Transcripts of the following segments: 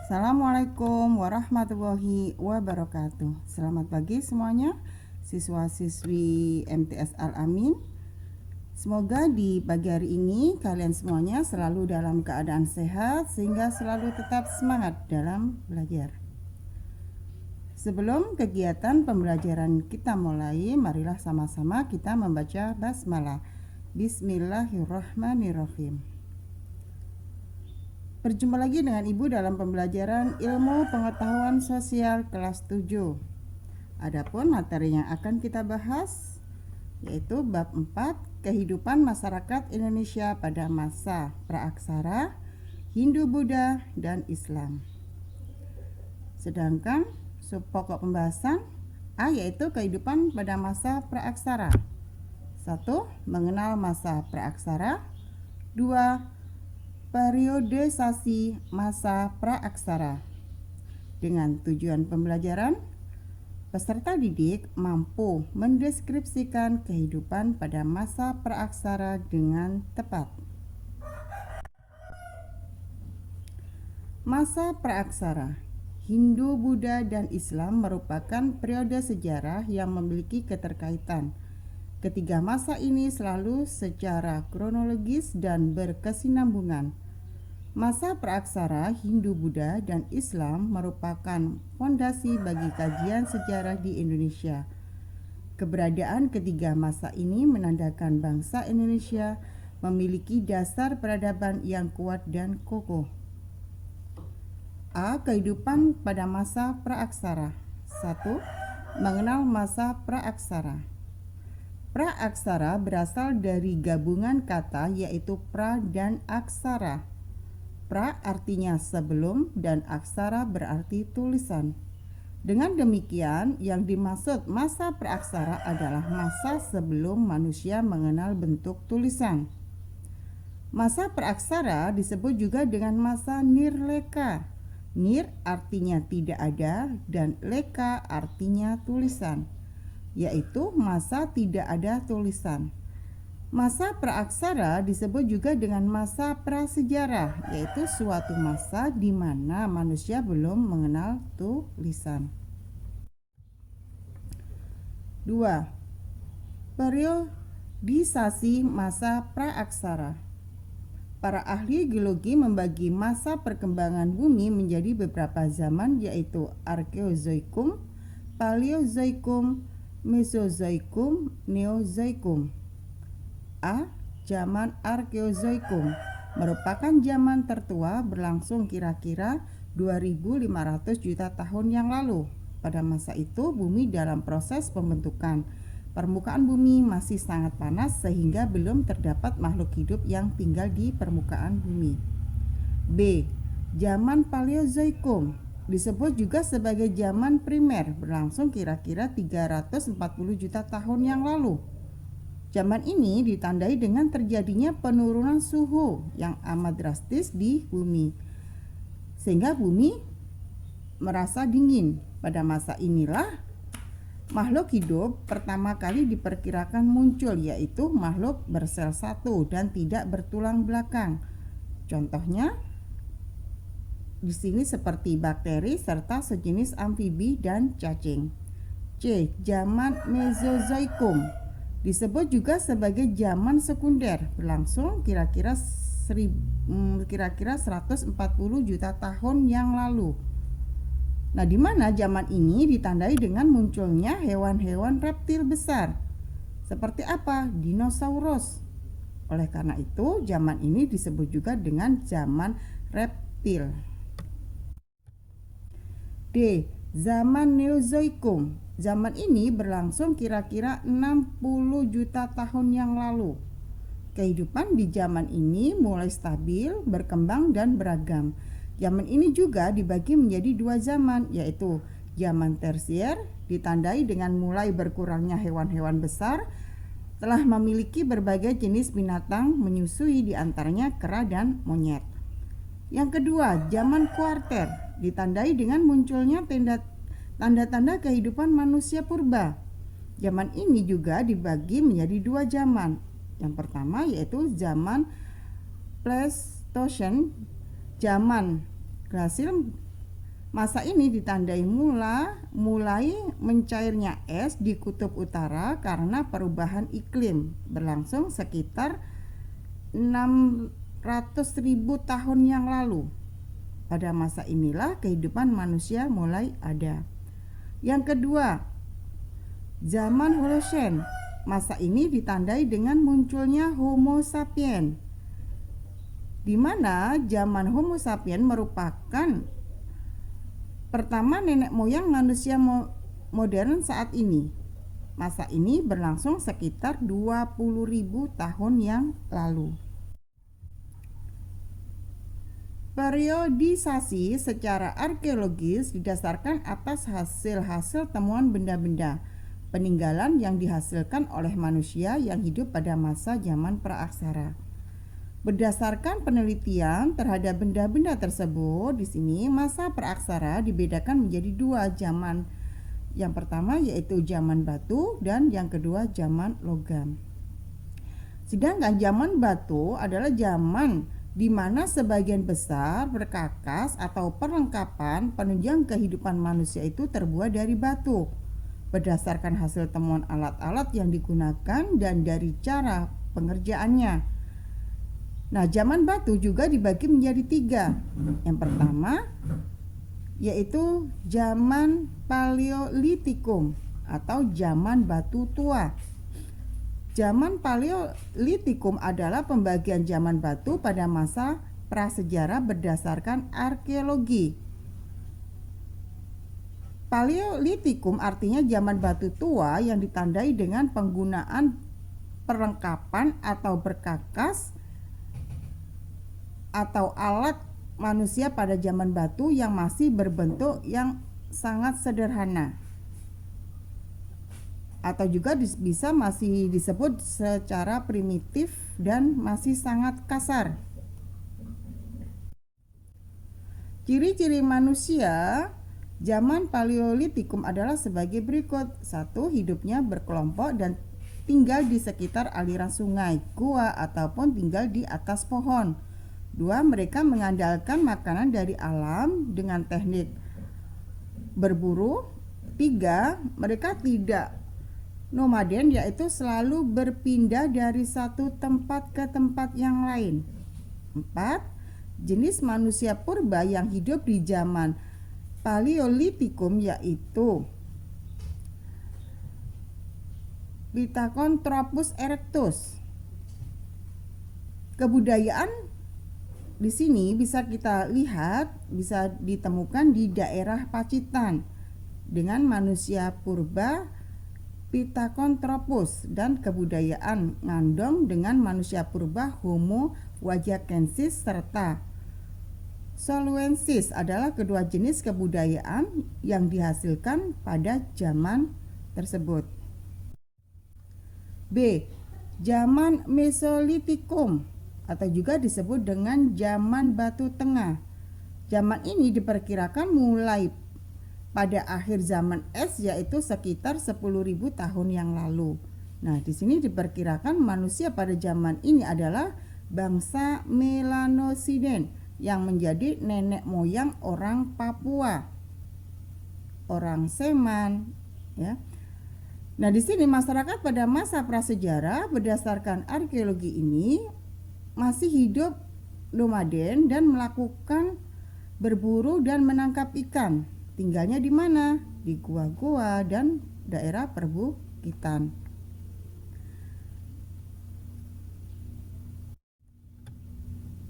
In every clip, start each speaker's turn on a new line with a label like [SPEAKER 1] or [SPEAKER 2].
[SPEAKER 1] Assalamualaikum warahmatullahi wabarakatuh. Selamat pagi semuanya, siswa-siswi MTS Al-Amin. Semoga di pagi hari ini kalian semuanya selalu dalam keadaan sehat sehingga selalu tetap semangat dalam belajar. Sebelum kegiatan pembelajaran kita mulai, marilah sama-sama kita membaca basmalah. Bismillahirrahmanirrahim. Berjumpa lagi dengan Ibu dalam pembelajaran Ilmu Pengetahuan Sosial kelas 7. Adapun materi yang akan kita bahas yaitu bab 4, kehidupan masyarakat Indonesia pada masa praaksara, Hindu-Buddha dan Islam. Sedangkan pokok pembahasan A yaitu kehidupan pada masa praaksara. 1. Mengenal masa praaksara. 2. Periodisasi masa praaksara. Dengan tujuan pembelajaran, peserta didik mampu mendeskripsikan kehidupan pada masa praaksara dengan tepat. Masa praaksara, Hindu, Buddha, dan Islam merupakan periode sejarah yang memiliki keterkaitan. Ketiga masa ini selalu secara kronologis dan berkesinambungan. Masa praaksara Hindu, Buddha, dan Islam merupakan fondasi bagi kajian sejarah di Indonesia. Keberadaan ketiga masa ini menandakan bangsa Indonesia memiliki dasar peradaban yang kuat dan kokoh. A. Kehidupan pada masa praaksara. 1. Mengenal masa praaksara. Praaksara berasal dari gabungan kata yaitu pra dan aksara. Pra artinya sebelum dan aksara berarti tulisan. Dengan demikian, yang dimaksud masa praaksara adalah masa sebelum manusia mengenal bentuk tulisan. Masa praaksara disebut juga dengan masa nirleka. Nir artinya tidak ada dan leka artinya tulisan, yaitu masa tidak ada tulisan. Masa praaksara disebut juga dengan masa prasejarah, yaitu suatu masa di mana manusia belum mengenal tulisan. 2. Periodisasi masa praaksara. Para ahli geologi membagi masa perkembangan bumi menjadi beberapa zaman, yaitu Arkeozoikum, Paleozoikum, Mesozoikum, Neozoikum. A. Zaman Arkeozoikum merupakan zaman tertua berlangsung kira-kira 2.500 juta tahun yang lalu. Pada masa itu bumi dalam proses pembentukan. Permukaan bumi masih sangat panas sehingga belum terdapat makhluk hidup yang tinggal di permukaan bumi. B. Zaman Paleozoikum disebut juga sebagai zaman primer berlangsung kira-kira 340 juta tahun yang lalu. Zaman ini ditandai dengan terjadinya penurunan suhu yang amat drastis di bumi, sehingga bumi merasa dingin. Pada masa inilah makhluk hidup pertama kali diperkirakan muncul, yaitu makhluk bersel satu dan tidak bertulang belakang. Contohnya di sini seperti bakteri serta sejenis amfibi dan cacing. C. Zaman Mesozoikum disebut juga sebagai zaman sekunder berlangsung kira-kira 140 juta tahun yang lalu. Nah, di mana zaman ini ditandai dengan munculnya hewan-hewan reptil besar. Seperti apa? Dinosaurus. Oleh karena itu, zaman ini disebut juga dengan zaman reptil. D. Zaman Neozoikum. Zaman ini berlangsung kira-kira 60 juta tahun yang lalu. Kehidupan di zaman ini mulai stabil, berkembang, dan beragam. Zaman ini juga dibagi menjadi dua zaman, yaitu zaman tersier ditandai dengan mulai berkurangnya hewan-hewan besar, telah memiliki berbagai jenis binatang menyusui, diantaranya kera dan monyet. Yang kedua, zaman kuarter ditandai dengan munculnya tanda-tanda kehidupan manusia purba. Zaman ini juga dibagi menjadi dua zaman. Yang pertama yaitu zaman Pleistocene, zaman glasil Masa ini ditandai mulai mencairnya es di kutub utara karena perubahan iklim berlangsung sekitar 600.000 tahun yang lalu. Pada masa inilah kehidupan manusia mulai ada. Yang kedua, zaman Holocene. Masa ini ditandai dengan munculnya Homo sapiens, di mana zaman Homo sapiens merupakan pertama nenek moyang manusia modern saat ini. Masa ini berlangsung sekitar 20.000 tahun yang lalu. Periodisasi secara arkeologis didasarkan atas hasil-hasil temuan benda-benda peninggalan yang dihasilkan oleh manusia yang hidup pada masa zaman praaksara. Berdasarkan penelitian terhadap benda-benda tersebut, di sini masa praaksara dibedakan menjadi dua zaman. Yang pertama yaitu zaman batu dan yang kedua zaman logam. Sedangkan zaman batu adalah zaman di mana sebagian besar perkakas atau perlengkapan penunjang kehidupan manusia itu terbuat dari batu, berdasarkan hasil temuan alat-alat yang digunakan dan dari cara pengerjaannya. Nah, zaman batu juga dibagi menjadi tiga. Yang pertama yaitu zaman Paleolitikum atau zaman batu tua. Zaman Paleolitikum adalah pembagian zaman batu pada masa prasejarah berdasarkan arkeologi. Paleolitikum artinya zaman batu tua yang ditandai dengan penggunaan perlengkapan atau berkakas atau alat manusia pada zaman batu yang masih berbentuk yang sangat sederhana, atau juga bisa masih disebut secara primitif dan masih sangat kasar. Ciri-ciri manusia zaman Paleolitikum adalah sebagai berikut. 1. Hidupnya berkelompok dan tinggal di sekitar aliran sungai, gua, ataupun tinggal di atas pohon. 2. Mereka mengandalkan makanan dari alam dengan teknik berburu. 3. Mereka tidak nomaden, yaitu selalu berpindah dari satu tempat ke tempat yang lain. 4. Jenis manusia purba yang hidup di zaman Paleolitikum yaitu Pithecanthropus erectus. Kebudayaan di sini bisa kita lihat, bisa ditemukan di daerah Pacitan dengan manusia purba Pithecanthropus dan kebudayaan Ngandong dengan manusia purba Homo wajakensis serta Soluensis adalah kedua jenis kebudayaan yang dihasilkan pada zaman tersebut. B. Zaman Mesolitikum atau juga disebut dengan zaman Batu Tengah. Zaman ini diperkirakan mulai pada akhir zaman es, yaitu sekitar 10.000 tahun yang lalu. Nah, di sini diperkirakan manusia pada zaman ini adalah bangsa Melanosiden yang menjadi nenek moyang orang Papua, orang Seman, ya. Nah, di sini masyarakat pada masa prasejarah berdasarkan arkeologi ini masih hidup nomaden dan melakukan berburu dan menangkap ikan. Tinggalnya di mana? Di gua-gua dan daerah perbukitan.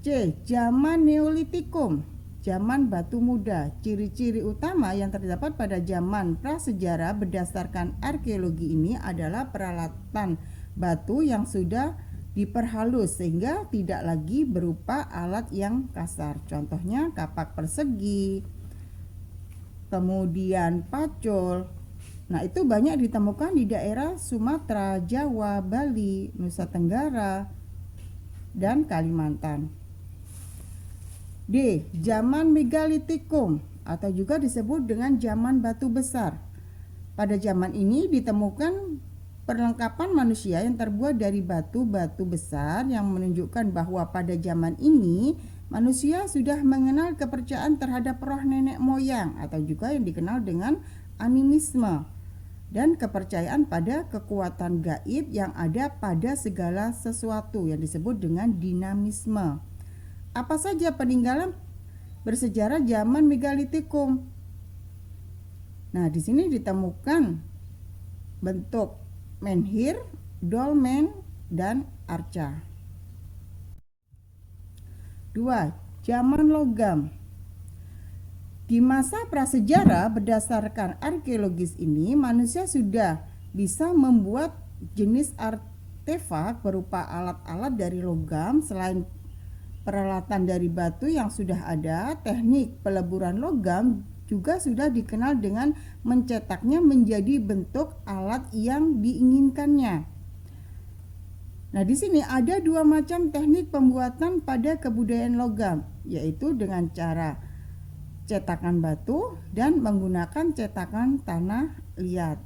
[SPEAKER 1] C. Zaman Neolitikum, zaman batu muda. Ciri-ciri utama yang terdapat pada zaman prasejarah berdasarkan arkeologi ini adalah peralatan batu yang sudah diperhalus sehingga tidak lagi berupa alat yang kasar. Contohnya kapak persegi, kemudian pacul. Nah, itu banyak ditemukan di daerah Sumatera, Jawa, Bali, Nusa Tenggara, dan Kalimantan. D. Zaman Megalitikum atau juga disebut dengan zaman batu besar. Pada zaman ini ditemukan perlengkapan manusia yang terbuat dari batu-batu besar yang menunjukkan bahwa pada zaman ini Manusia sudah mengenal kepercayaan terhadap roh nenek moyang atau juga yang dikenal dengan animisme dan kepercayaan pada kekuatan gaib yang ada pada segala sesuatu yang disebut dengan dinamisme. Apa saja peninggalan bersejarah zaman megalitikum? Nah, di sini ditemukan bentuk menhir, dolmen, dan arca. 2. Zaman logam. Di masa prasejarah berdasarkan arkeologis ini, manusia sudah bisa membuat jenis artefak berupa alat-alat dari logam. Selain peralatan dari batu yang sudah ada, teknik peleburan logam juga sudah dikenal dengan mencetaknya menjadi bentuk alat yang diinginkannya. Nah, di sini ada dua macam teknik pembuatan pada kebudayaan logam, yaitu dengan cara cetakan batu dan menggunakan cetakan tanah liat.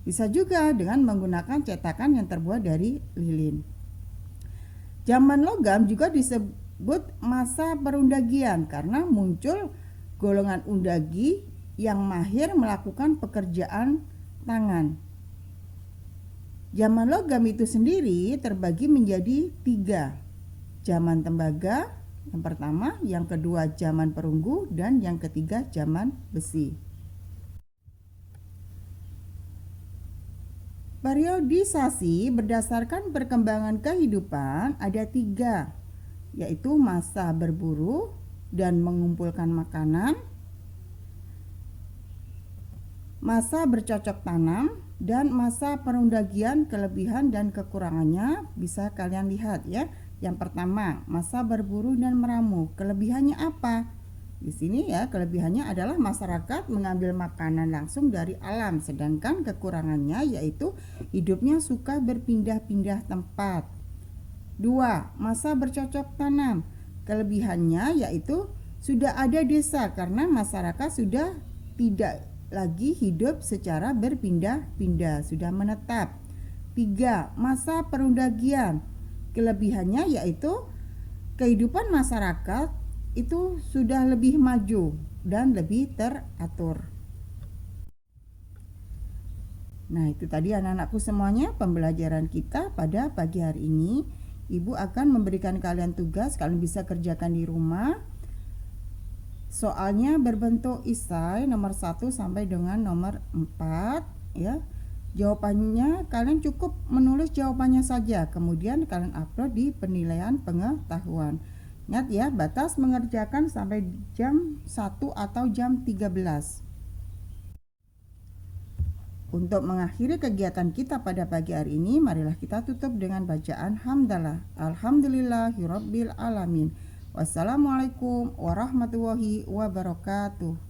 [SPEAKER 1] Bisa juga dengan menggunakan cetakan yang terbuat dari lilin. Zaman logam juga disebut masa perundagian karena muncul golongan undagi yang mahir melakukan pekerjaan tangan. Zaman logam itu sendiri terbagi menjadi 3. Zaman tembaga yang pertama, yang kedua zaman perunggu, dan yang ketiga zaman besi. Periodisasi berdasarkan perkembangan kehidupan ada 3, yaitu masa berburu dan mengumpulkan makanan, masa bercocok tanam, dan masa perundagian. Kelebihan dan kekurangannya bisa kalian lihat ya. Yang pertama, masa berburu dan meramu. Kelebihannya apa? Di sini ya, kelebihannya adalah masyarakat mengambil makanan langsung dari alam, sedangkan kekurangannya yaitu hidupnya suka berpindah-pindah tempat. 2. Masa bercocok tanam. Kelebihannya yaitu sudah ada desa karena masyarakat sudah tidak lagi hidup secara berpindah-pindah, sudah menetap. 3. Masa perundagian. Kelebihannya yaitu kehidupan masyarakat itu sudah lebih maju dan lebih teratur. Nah, itu tadi anak-anakku semuanya pembelajaran kita pada pagi hari ini. Ibu akan memberikan kalian tugas, kalian bisa kerjakan di rumah. Soalnya berbentuk esai nomor 1 sampai dengan nomor 4 ya. Jawabannya kalian cukup menulis jawabannya saja, kemudian kalian upload di penilaian pengetahuan. Ingat ya, batas mengerjakan sampai jam 1 atau jam 13. Untuk mengakhiri kegiatan kita pada pagi hari ini, marilah kita tutup dengan bacaan hamdalah. Alhamdulillahirabbil alamin. Wassalamualaikum warahmatullahi wabarakatuh.